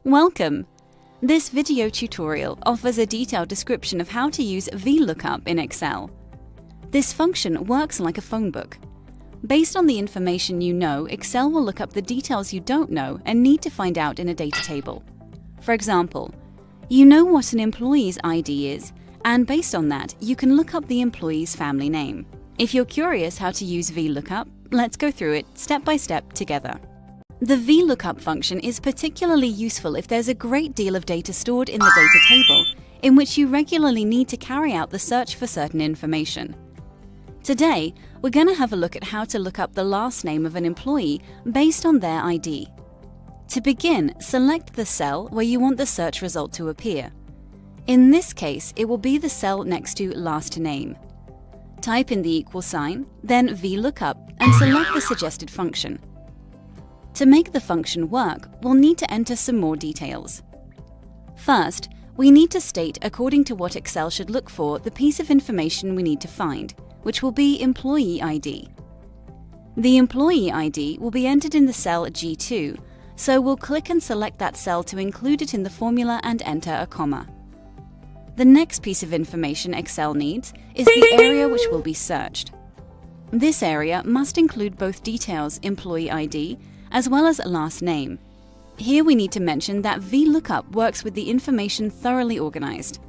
Welcome! This video tutorial offers a detailed description of how to use Vlookup in Excel. This function works like a phone book. Based on the information you know, Excel will look up the details you don't know and need to find out in a data table. For example, you know what an employee's ID is, and based on that, you can look up the employee's family name. If you're curious how to use Vlookup, let's go through it step by step together. The Vlookup function is particularly useful if there's a great deal of data stored in the data table, in which you regularly need to carry out the search for certain information. Today, we're going to have a look at how to look up the last name of an employee based on their ID. To begin, select the cell where you want the search result to appear. In this case, it will be the cell next to last name. Type in the equal sign, then Vlookup, and select the suggested function. To make the function work, we'll need to enter some more details. First, we need to state according to what Excel should look for the piece of information we need to find, which will be employee ID. The employee ID will be entered in the cell G2, so we'll click and select that cell to include it in the formula and enter a comma. The next piece of information Excel needs is the area which will be searched. This area must include both details employee ID as well as last name. Here we need to mention that Vlookup works with the information thoroughly organized.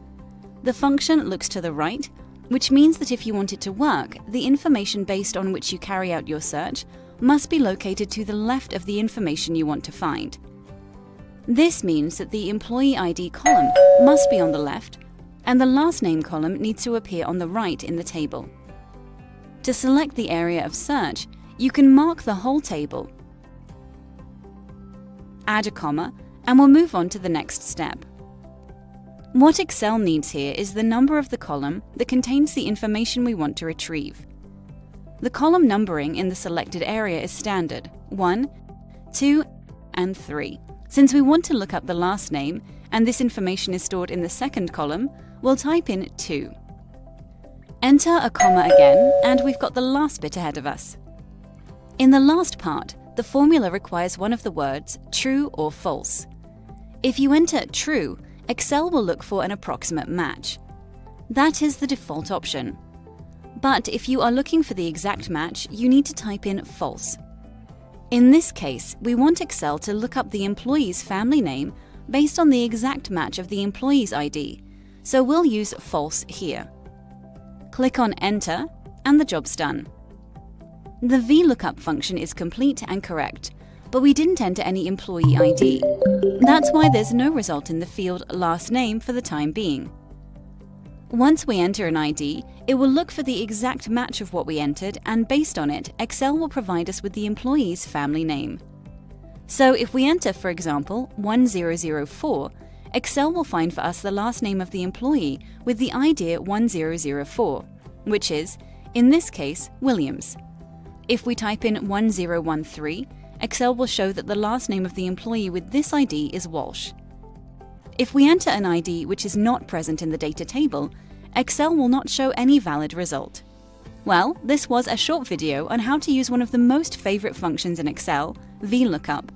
The function looks to the right, which means that if you want it to work, the information based on which you carry out your search must be located to the left of the information you want to find. This means that the employee ID column must be on the left, and the last name column needs to appear on the right in the table. To select the area of search, you can mark the whole table, add a comma, and we'll move on to the next step. What Excel needs here is the number of the column that contains the information we want to retrieve. The column numbering in the selected area is standard 1, 2, and 3. Since we want to look up the last name, and this information is stored in the second column, we'll type in 2. Enter a comma again, and we've got the last bit ahead of us. In the last part, the formula requires one of the words true or false. If you enter true, Excel will look for an approximate match. That is the default option. But if you are looking for the exact match, you need to type in false. In this case, we want Excel to look up the employee's family name based on the exact match of the employee's ID, so we'll use false here. Click on Enter, and the job's done. The Vlookup function is complete and correct, but we didn't enter any employee ID. That's why there's no result in the field last name for the time being. Once we enter an ID, it will look for the exact match of what we entered, and based on it, Excel will provide us with the employee's family name. So if we enter, for example, 1004, Excel will find for us the last name of the employee with the ID 1004, which is, in this case, Williams. If we type in 1013, Excel will show that the last name of the employee with this ID is Walsh. If we enter an ID which is not present in the data table, Excel will not show any valid result. Well, this was a short video on how to use one of the most favorite functions in Excel, Vlookup.